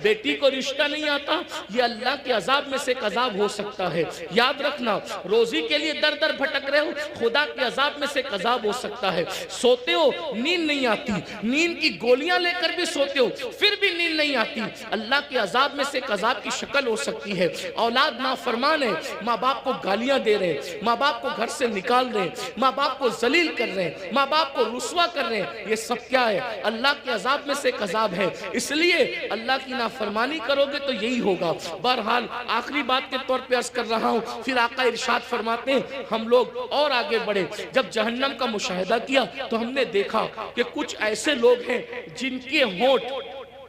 बेटी को रिश्ता नहीं आता, ये अल्लाह के अजाब में से एक अजाब हो सकता है। याद रखना, रोजी के लिए दर दर भटक रहे हो, खुदा के अजाब में से एक अजाब हो सकता है। सोते हो, नींद नहीं आती, नींद की गोलियां लेकर भी सोते हो, फिर भी नींद नहीं आती, अल्लाह के अजाब में से एक अजाब की शक्ल हो सकती है। औलाद नाफरमान है, माँ बाप को गालियां दे रहे हैं, माँ बाप को घर से निकाल रहे हैं, माँ बाप को जलील कर रहे हैं, माँ बाप को रुस्वा कर रहे हैं, ये सब क्या है? अल्लाह के अजाब में से एक अजाब है। इसलिए अल्लाह की नाफरमानी करोगे तो यही होगा। बहरहाल आखिरी बात के तौर पे अर्ज कर रहा हूँ, फिर आका इरशाद फरमाते हैं, हम लोग और आगे बढ़े। जब जहन्नम का मुशाहिदा किया तो हमने देखा कि कुछ ऐसे लोग हैं जिनके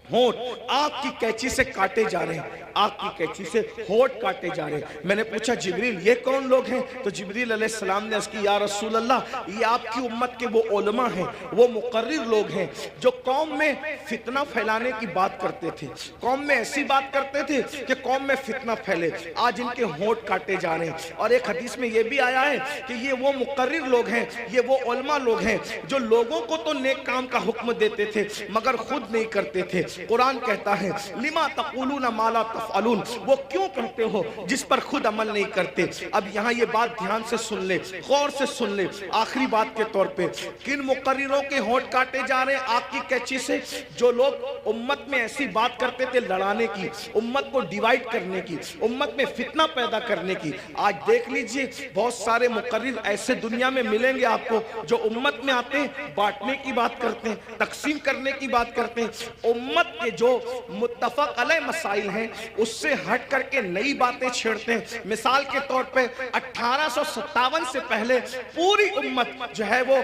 होंठ आग की कैंची से काटे जा रहे हैं, आग की कैंची से होंठ काटे जा रहे हैं। मैंने पूछा जिब्रील ये कौन लोग हैं? तो जिब्रील अलैहिस्सलाम ने अर्ज़ की, या रसूल अल्लाह, ये आपकी उम्मत के वो उलमा हैं, वो मुकर्रिर लोग हैं जो कौम में फितना फैलाने की बात करते थे, कौम में ऐसी बात करते थे कि कौम में फितना फैले। आज इनके होंठ काटे जा रहे हैं। और एक हदीस में ये भी आया है कि ये वो मुकर्रिर लोग हैं, ये वो उलमा लोग हैं जो लोगों को तो नेक काम का हुक्म देते थे मगर खुद नहीं करते थे। कुरान कहता है, लिमा तक़ूलूना मा ला तफ़अलून, वो क्यों कहते हो जिस पर खुद अमल नहीं करते। अब यहाँ ये बात ध्यान से सुन ले, गौर से सुन ले। आखिरी बात के तौर पे, किन मुकर्रिरों के होंठ काटे जा रहे हैं आग की कैंची से? जो लोग उम्मत में ऐसी बात करते थे लड़ाने की, उम्मत को डिवाइड करने की, उम्मत में फितना पैदा करने की। आज देख लीजिए, बहुत सारे मुकर्रिर ऐसे दुनिया में मिलेंगे आपको जो उम्मत में आते हैं, बांटने की बात करते हैं, तकसीम करने की बात करते हैं। उम्मत के जो मुत्तफक अलैह मसाइल हैं उससे हट करके नई बातें छेड़ते हैं। मिसाल के तौर पे 1857 से पहले पूरी उम्मत जो है वो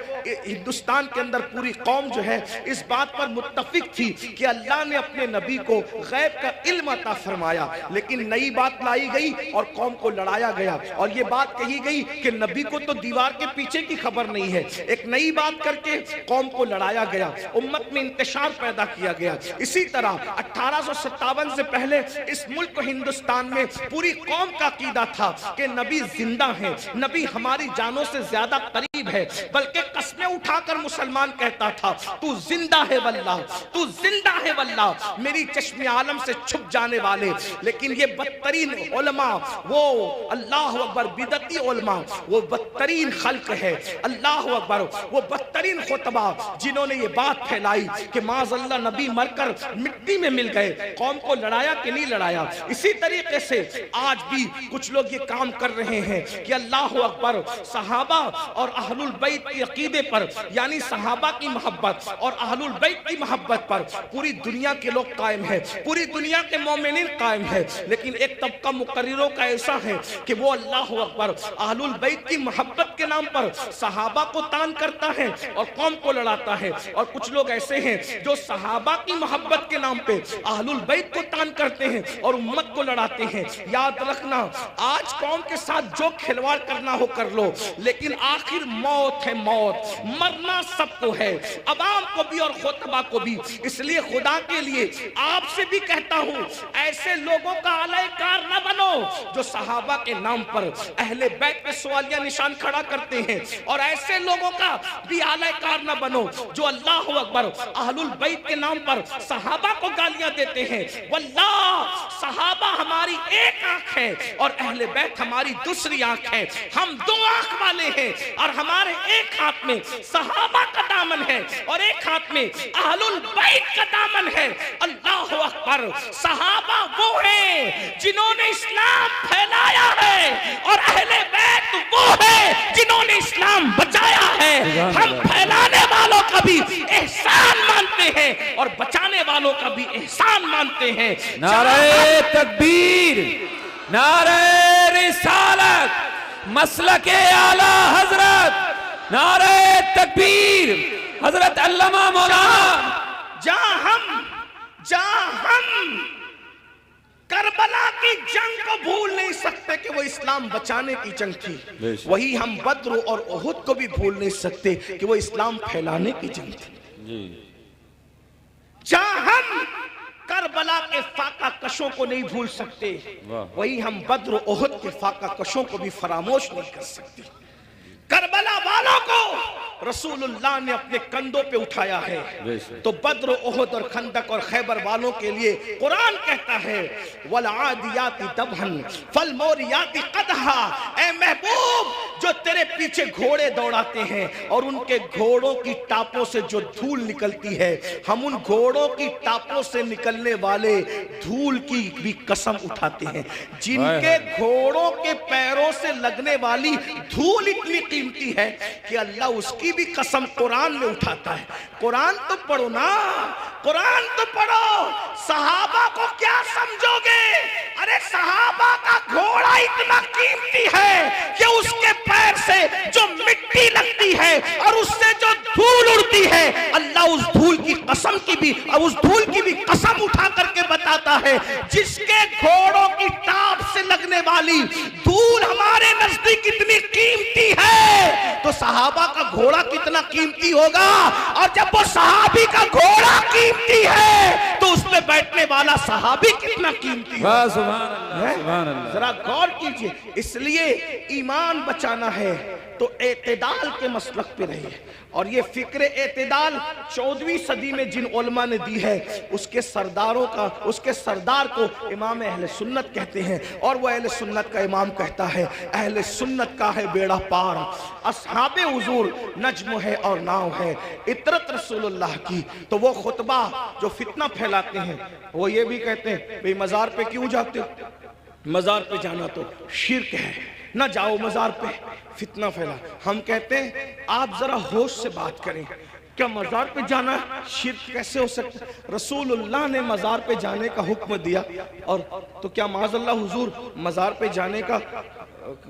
हिंदुस्तान के अंदर पूरी कौम जो है इस बात पर मुत्तफिक थी कि अल्लाह ने अपने नबी को गैब का इल्म अता फरमाया, लेकिन नई बात लाई गई और कौम को लड़ाया गया। और ये बात कही गई कि नबी को तो दीवार के पीछे की खबर नहीं है। एक नई बात करके कौम को लड़ाया गया, उम्मत में इंतशार पैदा किया गया। इसी तरह 1857 से पहले इस मुल्क हिंदुस्तान में पूरी कौम का अकीदा था कि नबी जिंदा है, नबी हमारी जानों से ज्यादा करीब है, बल्कि कस्में उठाकर मुसलमान कहता था, तू जिंदा है वल्लाह, तू जिंदा है वल्लाह, मेरी चश्मे आलम से छुप जाने वाले। लेकिन ये बदतरीन उलमा, वो अल्लाह अकबर बिदती उलमा, वो बदतरीन खल्क है, अल्लाह अकबर, वो बदतरीन खुतबा जिन्होंने ये बात फैलाई कि माज़अल्लाह नबी मरकर मिट्टी में मिल गए। कौम को लड़ाया कि नहीं लड़ाया? इसी तरीके से आज भी कुछ लोग ये काम कर रहे हैं कि अल्लाह अकबर, सहाबा और अहलुल बैत के अकीदे पर, यानी सहाबा की मोहब्बत और अहलुल बैत की मोहब्बत पर पूरी दुनिया के लोग कायम है, पूरी दुनिया के मोमिनीन कायम है। लेकिन एक तबका मुकर्रिरों का ऐसा है कि वो अल्लाह अकबर, अहलुल बैत की मोहब्बत के नाम पर सहाबा को तान करता है और कौम को लड़ाता है। और कुछ लोग ऐसे हैं जो सहाबा की मोहब्बत के नाम पे अहलुल बैत को तान करते हैं और उम्मत को लड़ाते हैं। याद रखना, आज कौम के साथ जो खिलवाड़ करना हो कर लो, लेकिन आखिर मौत है, मौत, मरना सबको है, अवाम को भी और खुतबा को भी। इसलिए खुदा के लिए आपसे भी कहता हूं, ऐसे लोगों का अलैकार न बनो जो सहाबा के नाम पर अहले बैत पे सवालिया निशान खड़ा करते हैं, और ऐसे लोगों का भी अलैकार न बनो जो अल्लाह अकबर, अहलुल बैत के नाम पर सहाबा को गालियां देते हैं। वल्लाह, सहाबा हमारी एक आंख है और अहले बैत हमारी दूसरी आंख है। हम दो आंख वाले हैं और हमारे एक हाथ में सहाबा का दामन है और एक हाथ में अहलुल बैत का दामन है। अल्लाह अकबर, सहाबा वो है जिन्होंने इस्लाम फैलाया है और अहले बैत वो है जिन्होंने इस्लाम बचाया है। हम फैलाने वालों का भी एहसान मानते हैं और बचाने वालों का भी एहसान मानते हैं। नारे तकबीर, नारे रिसालत, मसलके आला हजरत, नारे तकबीर, हजरत अल्लामा मौलाना। जहां हम करबला की जंग को भूल नहीं सकते कि वो इस्लाम बचाने की जंग थी, वही हम बद्र और उहुद को भी भूल नहीं सकते कि वो इस्लाम फैलाने की जंग थी। जहां हम करबला के फाका कशों को नहीं भूल सकते, वही हम बद्र उहुद के फाका कशों को भी फरामोश नहीं कर सकते। करबला वालों को रसूलुल्लाह ने अपने कंधों पे उठाया है। तो बद्र, ओहद और खंदक और खैबर वालों के लिए कुरान कहता है वल आदियाती दबहन फल मोरियाती कदहा। ए महबूब, जो तेरे पीछे घोड़े दौड़ाते हैं और उनके घोड़ों की टापों से जो धूल निकलती है, हम उन घोड़ों की टापों से निकलने वाले धूल की भी कसम उठाते हैं। जिनके घोड़ों के पैरों से लगने वाली धूल इतनी कीमती है कि अल्लाह उसकी भी कसम कुरान में उठाता है। कुरान तो पढ़ो ना, कुरान तो पढ़ो। सहाबा को क्या समझोगे? अरे सहाबा का घोड़ा इतना कीमती है कि उसके पैर से जो मिट्टी लगती है और उससे जो धूल उड़ती है, अल्लाह उस धूल की कसम की भी और उस धूल की भी कसम उठा करके बताता है, जिसके घोड़ों की टाप से लगने वाली धूल हमारे नजदीक इतनी कीमती है, तो सहाबा का घोड़ा कितना कीमती होगा। और जब वो सहाबी का घोड़ा कीमती है तो उसमें बैठने वाला सहाबी कितना कीमती है। जरा गौर कीजिए। इसलिए ईमान बचाना है तो एतदाल के मसलक पे रहिए। और ये फिक्र एतदाल 14वीं सदी में जिन उलमा ने दी है, उसके सरदार को इमाम अहले सुन्नत कहते हैं। और वो अहले सुन्नत का इमाम कहता है अहले सुन्नत का है बेड़ा पार, असहाबे हुजूर नज्म है और नाव है, इतरत रसूलुल्लाह की। तो वो खुतबा जो फितना फैलाते हैं, वो ये भी कहते हैं भाई मजार पे क्यों जाते हो, मजार पे जाना तो शिर्क है, ना जाओ मजार पे, फितना फैला। हम कहते हैं आप जरा होश से बात करें, क्या मजार पे जाना शिर्क कैसे हो सकता? रसूलुल्लाह ने मजार पे जाने का हुक्म दिया, और तो क्या माज़अल्लाह हुजूर मजार पे जाने का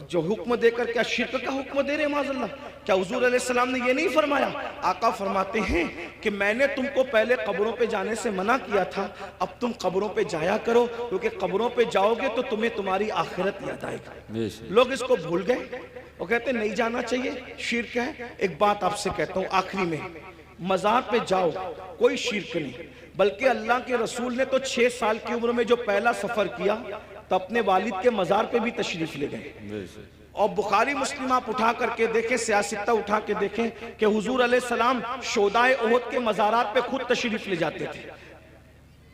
जो हुक्म देकर क्या शिर्क का हुक्म दे रहे हैं? माज़अल्लाह, क्या हुजूर अलैहिस्सलाम ने ये नहीं फरमाया? आका फरमाते हैं कि मैंने तुमको पहले कब्रों पे जाने से मना किया था, अब तुम कब्रों पे जाया करो, क्योंकि कब्रों पे जाओगे तो तुम्हें तुम्हारी आखिरत याद आएगी। लोग इसको भूल गए, वो कहते नहीं जाना चाहिए, शिर्क है। एक बात आपसे कहता हूँ आखिरी में, मजार पे जाओ, कोई शिर्क नहीं, बल्कि अल्लाह के रसूल ने तो 6 साल की उम्र में जो पहला सफर किया तो अपने वालिद के मजार पे भी तशरीफ ले गए। और बुखारी मुस्लिम आप उठा करके देखें, सियासता उठा के देखें कि हुजूर अलैहिस्सलाम शोदाए ओहद के मजारात पे खुद तशरीफ ले जाते थे।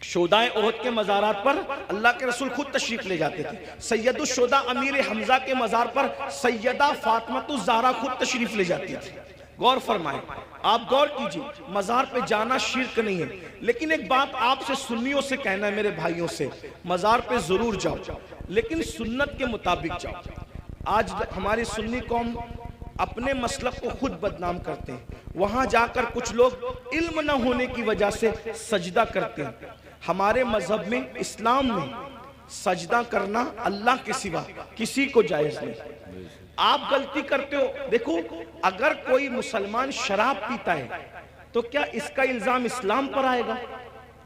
शोदाए ओहद के मजारात पर अल्लाह के रसूल खुद तशरीफ ले जाते थे। सैयदुल शोदा अमीर हमजा के मजार पर सैयदा फातिमा ज़हरा खुद तशरीफ ले जाती थी। गौर फरमाएं, आप गौर कीजिए, मजार पे जाना शिर्क नहीं है। लेकिन एक बात आपसे सुन्नियों से कहना है, मेरे भाइयों से, मजार पे जरूर जाओ, लेकिन सुन्नत के मुताबिक जाओ। आज हमारी सुन्नी कौम अपने मसलक को खुद बदनाम करते हैं। वहां जाकर कुछ लोग इल्म न होने की वजह से सजदा करते हैं। हमारे मजहब में, इस्लाम में, सजदा करना अल्लाह के सिवा किसी को जायज नहीं। आप गलती करते हो। देखो, अगर कोई मुसलमान शराब पीता है तो क्या इसका इल्जाम इस्लाम पर आएगा?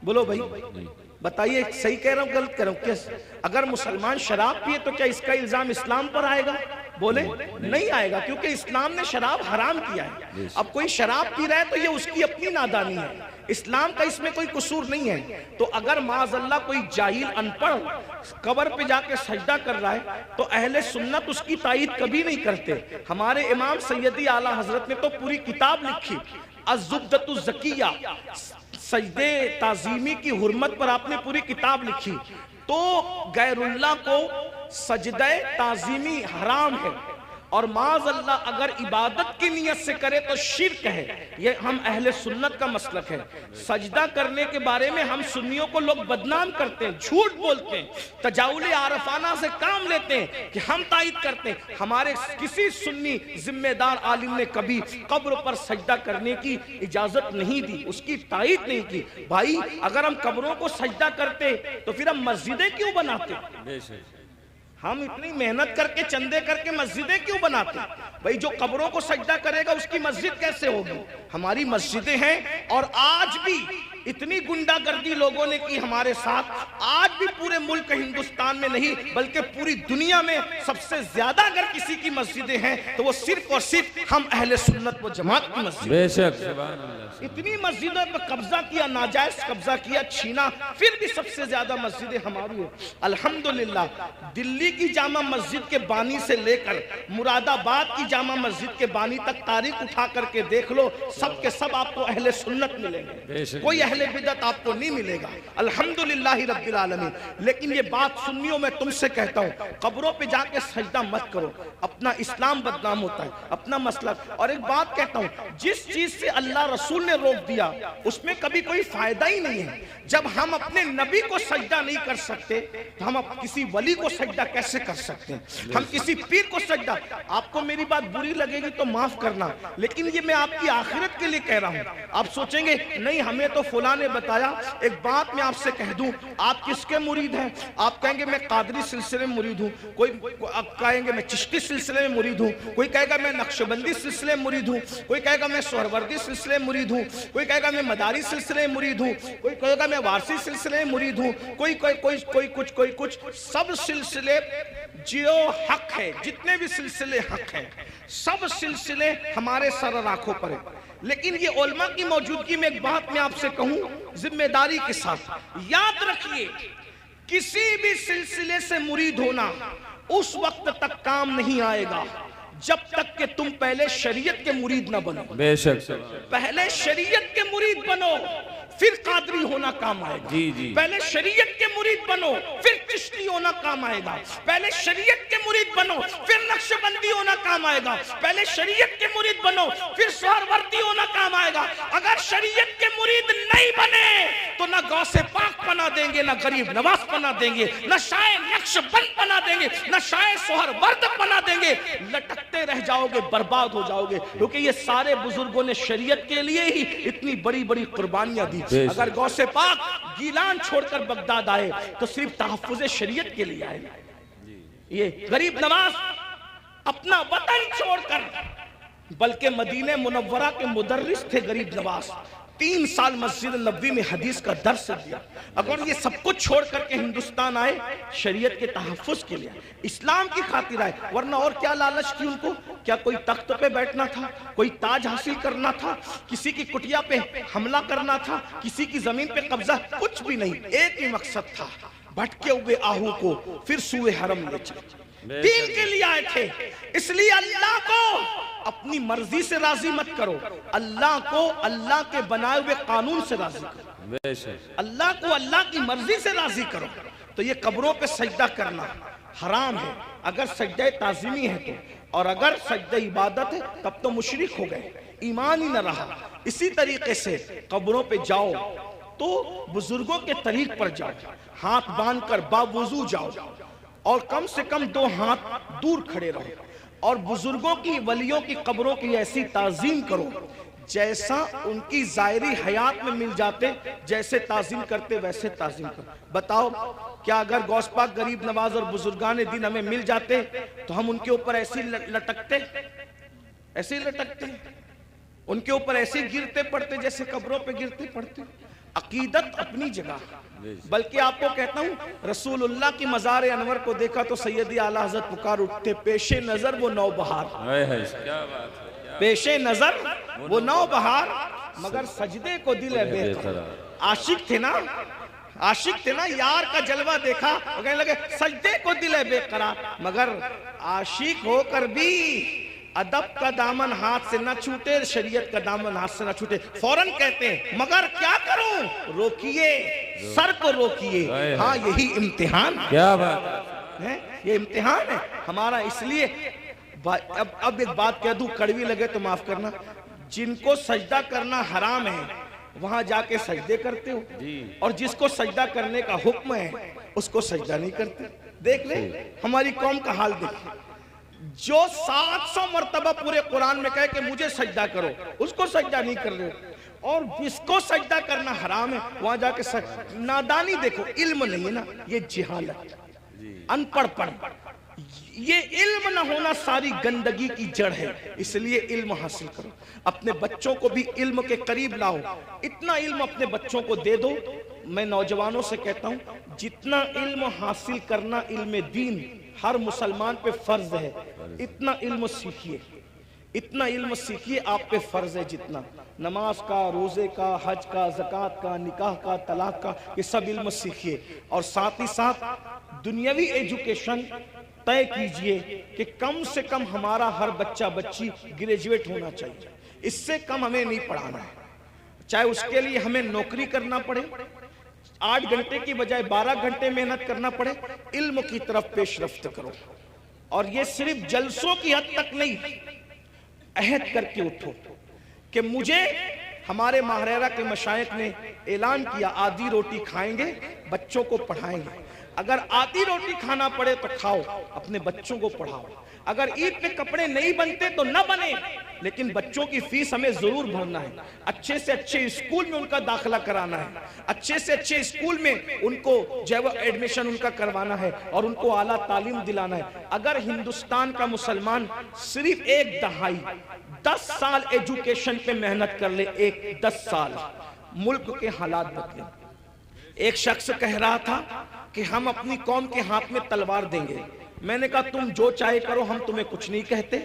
बोलो भाई, बताइए, सही कह रहा हूं गलत कह रहा हूं? क्या अगर मुसलमान शराब पिए तो क्या इसका इल्जाम इस्लाम पर आएगा? बोले नहीं आएगा, क्योंकि इस्लाम ने शराब हराम किया है। अब कोई शराब पी रहा है तो ये उसकी अपनी नादानी है, इस्लाम का इसमें कोई कसूर नहीं है। तो अगर माज़अल्लाह कोई जाहिल अनपढ़ कब्र पे जाके सजदा कर रहा है तो अहले सुन्नत उसकी तायीद कभी नहीं करते। हमारे इमाम सैयदी आला हजरत ने तो पूरी किताब लिखी, अज़्ज़ुब्दतु ज़किया, सजदे ताज़ीमी की हुर्मत पर आपने पूरी किताब लिखी। तो गैरुल्लाह को सजदे ताज़ीमी हराम है, और माज़अल्लाह अगर इबादत की नियत से करे तो शिर्क है। ये हम अहले सुन्नत का मसलक है। सजदा करने के बारे में हम सुन्नियों को लोग बदनाम करते हैं, झूठ बोलते हैं, तजाउल आरफाना से काम लेते हैं कि हम तायीद करते हैं। हमारे किसी सुन्नी जिम्मेदार आलिम ने कभी कब्र पर सजदा करने की इजाजत नहीं दी, उसकी तायीद नहीं की। भाई, अगर हम कब्रों को सजदा करते तो फिर हम मस्जिदें क्यों बनाते? हम इतनी मेहनत करके चंदे करके मस्जिदें क्यों बनाते? भाई, जो कब्रों को सजदा करेगा उसकी मस्जिद कैसे होगी? हमारी मस्जिदें हैं और आज भी इतनी गुंडागर्दी लोगों ने की हमारे साथ, आज भी पूरे मुल्क हिंदुस्तान में नहीं बल्कि पूरी दुनिया में सबसे ज्यादा अगर किसी की मस्जिदें हैं तो वो सिर्फ और सिर्फ हम अहले सुन्नत व जमात की मस्जिद। बेशक इतनी मस्जिदों पर कब्जा किया, नाजायज कब्जा किया, छीना, फिर भी सबसे ज्यादा मस्जिदें हमारी है। अल्हम्दुलिल्लाह दिल्ली की जामा मस्जिद के बानी से लेकर मुरादाबाद की जामा मस्जिद के बानी तक तारीख उठा करके देख लो, सब के सब आपको अहले सुन्नत मिलेंगे, कोई अहले बिदअत आपको नहीं मिलेगा। अल्हम्दुलिल्लाह रब्बिल आलमीन। लेकिन ये बात सुन्नियों में तुमसे कहता हूँ, कब्रों पे जाके सजदा मत करो, अपना इस्लाम बदनाम होता है, अपना मसला। और एक बात कहता हूँ, जिस चीज से अल्लाह रसूल ने रोक दिया उसमें कभी कोई फायदा ही नहीं है। जब हम अपने नबी को सजदा नहीं कर सकते तो हम किसी वली को सजदा कैसे कर सकते हैं? हम किसी पीर को सजदा, आपको मेरी बात बुरी लगेगी तो माफ करना, लेकिन ये मैं आपकी आखिरत के लिए कह रहा हूँ। आप सोचेंगे नहीं हमें तो फुला ने बताया। एक बात मैं आपसे कह दूं, आप किसके मुरीद हैं? आप कहेंगे मैं कादरी सिलसिले में मुरीद हूं, कोई कहेंगे मैं चिश्ती सिलसिले में मुरीद हूं, कोई कहेगा मैं नक्शबंदी सिलसिले में मुरीद हूं, कोई कहेगा मैं सोहरवर्दी सिलसिले में मुरीद हूं, कोई कहेगा मैं मदारी सिलसिले में मुरीद हूं, कोई कहेगा मैं वारसी सिलसिले में मुरीद हूं, कोई कोई कोई कोई कुछ कोई कुछ। सब सिलसिले जो हक है, जितने भी सिलसिले हक हैं, सब सिलसिले हमारे सर आंखों पर है। लेकिन ये उलमा की मौजूदगी में एक बात मैं आपसे कहूं जिम्मेदारी के साथ, याद रखिए किसी भी सिलसिले से मुरीद होना उस वक्त तक काम नहीं आएगा जब तक कि तुम पहले शरीयत के मुरीद ना बनो। बेशक पहले शरीयत के मुरीद बनो, फिर कादरी होना काम आएगा। जी जी। पहले शरीयत के मुरीद बनो, फिर चिश्ती होना काम आएगा। पहले शरीयत के मुरीद बनो, फिर नक्शबंदी होना काम आएगा। पहले शरीयत के मुरीद बनो, फिर सोहरवर्दी होना काम आएगा। अगर शरीयत के मुरीद नहीं बने तो ना गौसे पाक बना देंगे, ना गरीब नवाज बना देंगे, ना शाये नक्शबंद बना देंगे, ना शाये सोहरवर्द बना देंगे। लटकते रह जाओगे, बर्बाद हो जाओगे, क्योंकि ये सारे बुजुर्गों ने शरीयत के लिए ही इतनी बड़ी बड़ी कुर्बानियां दी। अगर गौसे पाक गीलान छोड़कर बगदाद आए तो सिर्फ तहफ्फुज़े शरीयत के लिए आए। ये गरीब नवाज अपना वतन छोड़कर, बल्कि मदीने मुनव्वरा के मुदर्रिस थे गरीब नवाज, 3 साल मस्जिद नबवी में हदीस का दर्स दिया। अगर ये सब कुछ छोड़ करके हिंदुस्तान आए शरीयत के तहफ्फुज़ के लिए, इस्लाम की खातिर आए, वरना और क्या लालच थी उनको? क्या कोई तख्त पे बैठना था, कोई ताज हासिल करना था, किसी की कुटिया पे हमला करना था, किसी की जमीन पे कब्जा? कुछ भी नहीं, एक ही मकसद था, भटके हुए आहू को फिर सूए हरम ले चले। दीन के लिए आए थे। इसलिए अल्लाह को अपनी मर्जी से राजी मत करो, अल्लाह को अल्लाह के बनाए हुए कानून से राजी करो। अल्लाह को अल्लाह की मर्जी से राजी करो। तो ये कब्रों पे सजदा करना हराम है अगर सजदा ताज़ीमी है तो, और अगर सजदा इबादत है तब तो मुशरिक हो गए, ईमान ही न रहा। इसी तरीके से कब्रों पे जाओ तो बुजुर्गों के तरीक पर जाओ, हाथ बांध कर बावुजू जाओ और कम से कम 2 हाथ दूर खड़े रहो, और बुजुर्गों की, वलियों की कब्रों की ऐसी ताजीम करो जैसा उनकी जायरी हयात में मिल जाते, जैसे ताजीम करते वैसे ताजीम करो। बताओ क्या अगर गौस पाक गरीब नवाज और बुजुर्गान दिन हमें मिल जाते तो हम उनके ऊपर ऐसे लटकते, ऐसे ही लटकते, उनके ऊपर ऐसे गिरते पड़ते जैसे कब्रों पे गिरते पड़ते? अकीदत अपनी जगह, बल्कि आपको कहता हूं रसूलुल्लाह की मज़ार अनवर को देखा तो सैयदी आला हज़रत पुकार उठते, पेशे नजर वो नौबहार, पेशे नजर वो नौबहार, मगर सजदे को दिल है बेकरार। आशिक थे ना, आशिक थे ना, यार का जलवा देखा तो कहने लगे सजदे को दिल है बेकरार, मगर आशिक होकर भी अदब का दामन हाथ से न छूटे, शरीयत का दामन हाथ से न छूटे। फौरन कहते हैं मगर क्या करूं? रोकिए, सर को रोकिए। हाँ यही इम्तिहान, क्या बात है, ये इम्तिहान है हमारा। इसलिए अब एक बात कह दूं, कड़वी लगे तो माफ करना, जिनको सजदा करना हराम है वहां जाके सजदे करते हो, और जिसको सजदा करने का हुक्म है उसको सजदा नहीं करते। देख ले हमारी कौम का हाल देखिए, जो 700 मर्तबा पूरे कुरान में कहे कि मुझे सजदा करो, उसको सजदा नहीं कर रहे हो, और जिसको सजदा करना हराम है वहां जाके नादानी देखो, इल्म नहीं है ना, ये जिहालत, अनपढ़पन। ये इल्म ना होना सारी गंदगी की जड़ है, इसलिए इल्म हासिल करो। अपने बच्चों को भी इल्म के करीब लाओ, इतना इल्म अपने बच्चों को दे दो। मैं नौजवानों से कहता हूं, जितना इल्म हासिल करना इल्म दीन हर मुसलमान पे फर्ज है, इतना इल्म सीखिए, इतना इल्म सीखिए, आप पे फर्ज है जितना नमाज का, रोजे का, हज का, ज़कात का, निकाह का, तलाक का, ये सब इल्म सीखिए। और साथ ही साथ दुनियावी एजुकेशन तय कीजिए कि कम से कम हमारा हर बच्चा बच्ची ग्रेजुएट होना चाहिए, इससे कम हमें नहीं पढ़ाना है। चाहे उसके लिए हमें नौकरी करना पड़े, 8 घंटे की बजाय 12 घंटे मेहनत करना पड़े, इल्म की तरफ पेशरफ्त करो। और ये सिर्फ जलसों की हद तक नहीं, अहद करके उठो कि मुझे, हमारे माहरेरा के मशाइख ने ऐलान किया, आधी रोटी खाएंगे, बच्चों को पढ़ाएंगे। अगर आधी रोटी खाना पड़े तो खाओ, अपने बच्चों को पढ़ाओ। अगर ईद पे कपड़े नहीं बनते तो न बने, लेकिन बच्चों की फीस हमें जरूर भरना है। अच्छे से अच्छे स्कूल में उनका दाखिला कराना है, अच्छे से अच्छे स्कूल में उनको जो है एडमिशन उनका करवाना है और उनको आला तालीम दिलाना है। अगर हिंदुस्तान का मुसलमान सिर्फ एक दहाई 10 साल एजुकेशन पे मेहनत कर ले, 10 साल, मुल्क के हालात बदले। एक शख्स कह रहा था कि हम अपनी कौम के हाथ में तलवार देंगे। मैंने कहा तुम जो चाहे करो, हम तुम्हें कुछ नहीं कहते,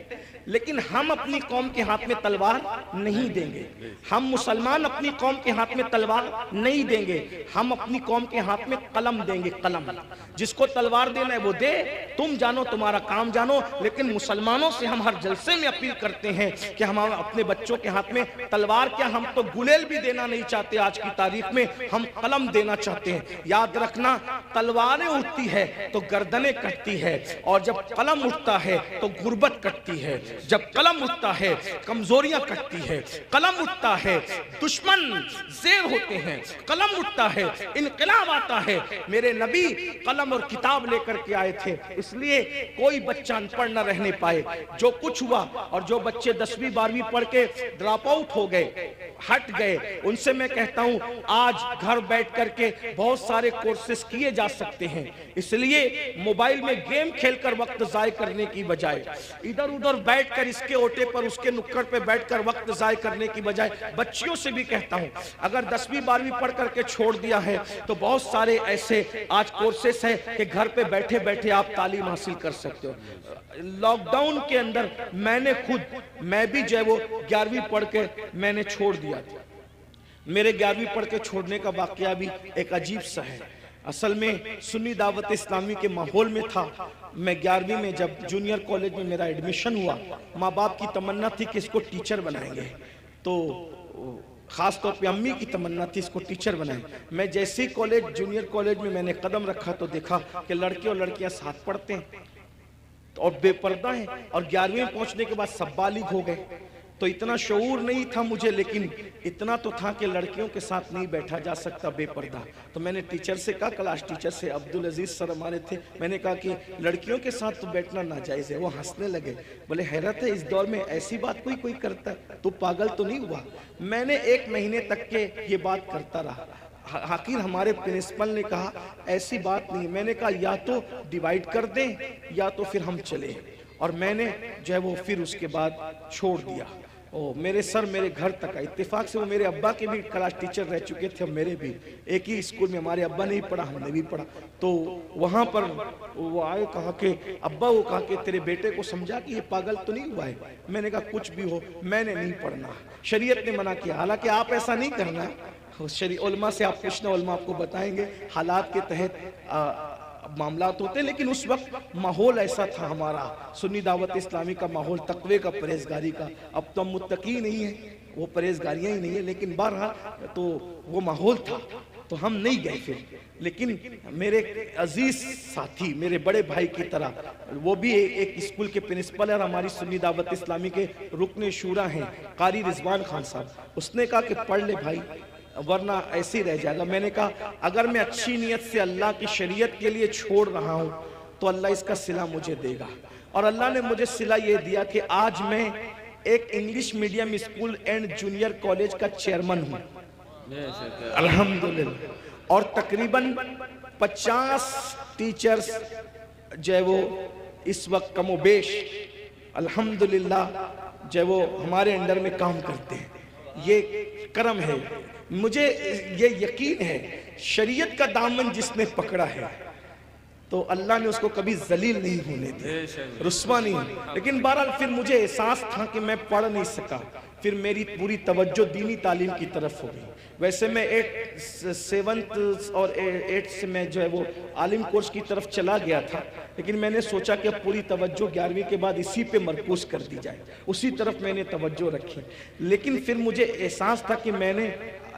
लेकिन हम अपनी कौम के हाथ में तलवार नहीं देंगे। हम मुसलमान अपनी कौम के हाथ में तलवार नहीं देंगे, हम अपनी कौम के हाथ में कलम देंगे। कलम, जिसको तलवार देना है वो दे, तुम जानो, तुम्हारा काम जानो। लेकिन मुसलमानों से हम हर जलसे में अपील करते हैं कि हम अपने बच्चों के हाथ में तलवार क्या, हम तो गुलेल भी देना नहीं चाहते। आज की तारीख में हम कलम देना चाहते हैं। याद रखना, तलवारें उठती है तो गर्दनें कटती है, और जब कलम उठता है तो गुर्बत कटती है। जब कलम उठता है कमजोरियां कटती है, कलम उठता है दुश्मन ज़ेर होते हैं, कलम उठता है इनकलाब आता है। मेरे नबी कलम और किताब लेकर के आए थे, इसलिए कोई बच्चा अनपढ़ न रहने पाए। जो कुछ हुआ, और जो बच्चे 10वीं 12वीं पढ़ के ड्रॉप आउट हो गए, हट गए, उनसे मैं कहता हूं आज घर बैठ करके बहुत सारे कोर्सेज किए जा सकते हैं। इसलिए मोबाइल में गेम खेलकर वक्त जाय करने की बजाय, इधर उधर बैठकर इसके ओटे पर उसके नुक्कड़ पे बैठकर वक्त जाय करने की बजाय, बच्चियों से भी कहता हूं, अगर 10वीं 12वीं पढ़ करके छोड़ दिया है तो बहुत सारे ऐसे आज कोर्सेस हैं कि घर पे बैठे बैठे आप तालीम हासिल कर सकते हो। लॉकडाउन के अंदर मैं भी जो है वो 11वीं पढ़ के मैंने छोड़ दिया था। मेरे 11वीं पढ़ के छोड़ने का वाकया भी एक अजीब सा है। असल में सुन्नी दावत इस्लामी के माहौल में था। मैं 11वीं में जब जूनियर कॉलेज में मेरा एडमिशन हुआ, माँ बाप की तमन्ना थी कि इसको टीचर बनाएंगे, तो खास तौर पे अम्मी की तमन्ना थी इसको टीचर बनाएं। मैं जैसे ही कॉलेज, जूनियर कॉलेज में मैंने कदम रखा तो देखा कि लड़के और लड़कियां साथ पढ़ते हैं और बेपर्दा हैं, और 11वीं में पहुंचने के बाद सब बालिग हो गए। तो इतना शऊर नहीं था मुझे, लेकिन इतना तो था कि लड़कियों के साथ नहीं बैठा जा सकता बेपर्दा। तो मैंने टीचर से कहा, क्लास टीचर से, अब्दुल अजीज सर हमारे थे, मैंने कहा कि लड़कियों के साथ तो बैठना नाजायज है। वो हंसने लगे, बोले हैरत है इस दौर में ऐसी बात कोई करता है, तो पागल तो नहीं हुआ। मैंने 1 महीने तक के ये बात करता रहा। आखिर हमारे प्रिंसिपल ने कहा ऐसी बात नहीं। मैंने कहा या तो डिवाइड कर दें या तो फिर हम चले, और मैंने जो है वो फिर उसके बाद छोड़ दिया। मेरे सर मेरे घर तक आए। इत्तेफाक से वो मेरे अब्बा के भी क्लास टीचर रह चुके थे, मेरे भी एक ही स्कूल में, हमारे अब्बा ने ही पढ़ा, हमने भी पढ़ा। तो वहाँ पर वो आए, कहा कि अब्बा, वो कहा कि तेरे बेटे को समझा कि ये पागल तो नहीं हुआ है। मैंने कहा कुछ भी हो, मैंने नहीं पढ़ना, शरीयत ने मना किया। हालांकि आप ऐसा नहीं करना, उलमा से आप पूछना, उलमा आपको बताएंगे हालात के तहत मामलात होते, लेकिन उस वक्त माहौल ऐसा था हमारा सुन्नी दावत इस्लामी का माहौल, तकवे का, परहेजगारी का। अब तो हम मुत्तकी नहीं है, वो परहेजगारियां ही नहीं है, लेकिन बहरहाल तो वो माहौल था, तो हम नहीं गए फिर। लेकिन मेरे अजीज साथी, मेरे बड़े भाई की तरह, वो भी एक स्कूल के प्रिंसिपल है और हमारी सुन्नी दावत इस्लामी के रुकने शूरा हैं, कारी रिजवान खान साहब। उसने कहा कि पढ़ ले भाई, वरना ऐसे ही रह जाएगा। मैंने कहा अगर मैं अच्छी नीयत से अल्लाह की शरीयत के लिए छोड़ रहा हूं तो अल्लाह इसका सिला मुझे देगा। और अल्लाह ने मुझे सिला ये दिया कि आज मैं एक English medium school and junior college का चेयरमैन हूं, अल्हम्दुलिल्लाह। और तकरीबन 50 टीचर्स जो है वो इस वक्त कमोबेश अल्हम्दुलिल्लाह जो वो हमारे अंडर में काम करते हैं, ये करम है। मुझे ये यकीन है शरीयत का दामन जिसने पकड़ा है तो अल्लाह ने उसको कभी जलील नहीं होने दिया, रुस्वा नहीं। लेकिन बहरहाल फिर मुझे एहसास था कि मैं पढ़ नहीं सका, फिर मेरी पूरी तवज्जो दीनी तालीम की तरफ हो गई। वैसे मैं 7th और 8th से मैं जो है वो आलिम कोर्स की तरफ चला गया था, लेकिन मैंने सोचा कि अब पूरी तवज्जो 11वीं के बाद इसी पे मरकूज कर दी जाए, उसी तरफ मैंने तवज्जो रखी। लेकिन फिर मुझे एहसास था कि मैंने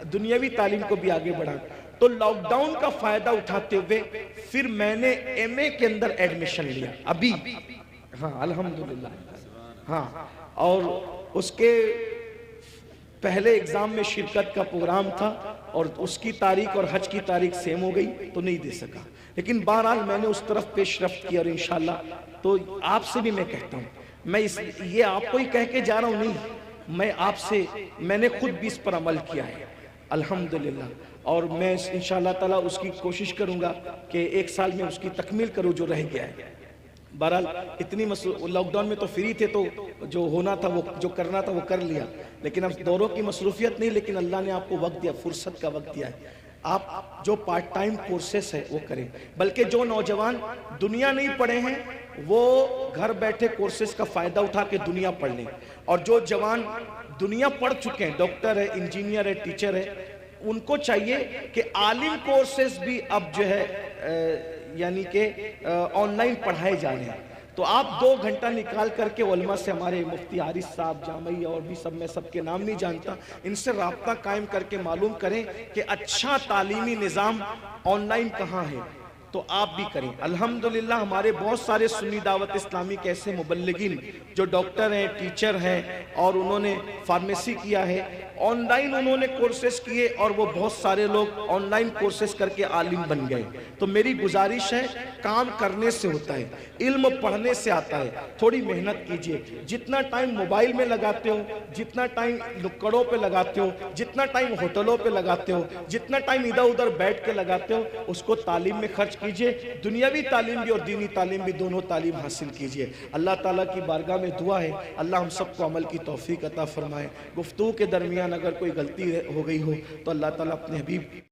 दुनियावी तालीम को भी आगे बढ़ा, तो लॉकडाउन का फायदा उठाते हुए फिर मैंने एमए के अंदर एडमिशन लिया अभी, हाँ अल्हम्दुलिल्लाह। हाँ, और उसके पहले एग्जाम में शिरकत का प्रोग्राम था और उसकी तारीख और हज की तारीख सेम हो गई तो नहीं दे सका, लेकिन बहरहाल मैंने उस तरफ पेशरफ्त की और इंशाल्लाह। तो आपसे भी मैं कहता हूँ, मैं ये आपको ही कह के जा रहा हूँ, नहीं मैं आपसे, मैंने खुद भी इस पर अमल किया है अल्हम्दुलिल्लाह, और मैं इंशाअल्लाह ताला उसकी कोशिश करूंगा कि 1 साल में उसकी तकमील करूं जो रह गया है। बहरहाल इतनी लॉकडाउन में तो फ्री थे, तो जो होना था वो जो करना था वो कर लिया, लेकिन अब दौरों की मसरूफियत नहीं, लेकिन अल्लाह ने आपको वक्त दिया, फुर्सत का वक्त दिया है। आप जो पार्ट टाइम कोर्सेस है वो करें, बल्कि जो नौजवान दुनिया नहीं पढ़े हैं वो घर बैठे कोर्सेस का फायदा उठा के दुनिया पढ़ लें, और जो जवान दुनिया पढ़ चुके हैं, डॉक्टर है, इंजीनियर है, टीचर है, उनको चाहिए कि आलिम कोर्सेज भी अब जो है यानी कि ऑनलाइन पढ़ाए जा रहे हैं। तो आप 2 घंटा निकाल करके उलमा से, हमारे मुफ्ती हारिस साहब, जामई और भी सब, मैं सबके नाम नहीं जानता, इनसे राब्ता कायम करके मालूम करें कि अच्छा तालीमी निज़ाम ऑनलाइन कहाँ है, तो आप भी करें। अल्हम्दुलिल्लाह हमारे बहुत सारे सुन्नी दावत इस्लामी के ऐसे मुबल्लिगीन जो डॉक्टर हैं, टीचर हैं, और उन्होंने फार्मेसी किया है, ऑनलाइन उन्होंने कोर्सेज किए, और वो बहुत सारे लोग ऑनलाइन कोर्सेज करके आलिम बन गए। तो मेरी गुजारिश है, काम करने से होता है, इल्म पढ़ने से आता है, थोड़ी मेहनत कीजिए। जितना टाइम मोबाइल में लगाते हो, जितना टाइम नुक्कड़ों पे लगाते हो, जितना टाइम होटलों पे लगाते हो, जितना टाइम इधर उधर बैठ के लगाते हो, उसको तालीम में खर्च कीजिए। दुनियावी तालीम भी और दीनी तालीम भी, दोनों तालीम हासिल कीजिए। अल्लाह ताला की बारगाह में दुआ है, अल्लाह हम सबको अमल की तौफीक अता फरमाए। गुफ्तगू के दरमियान अगर कोई गलती हो गई हो तो अल्लाह ताला अपने हबीब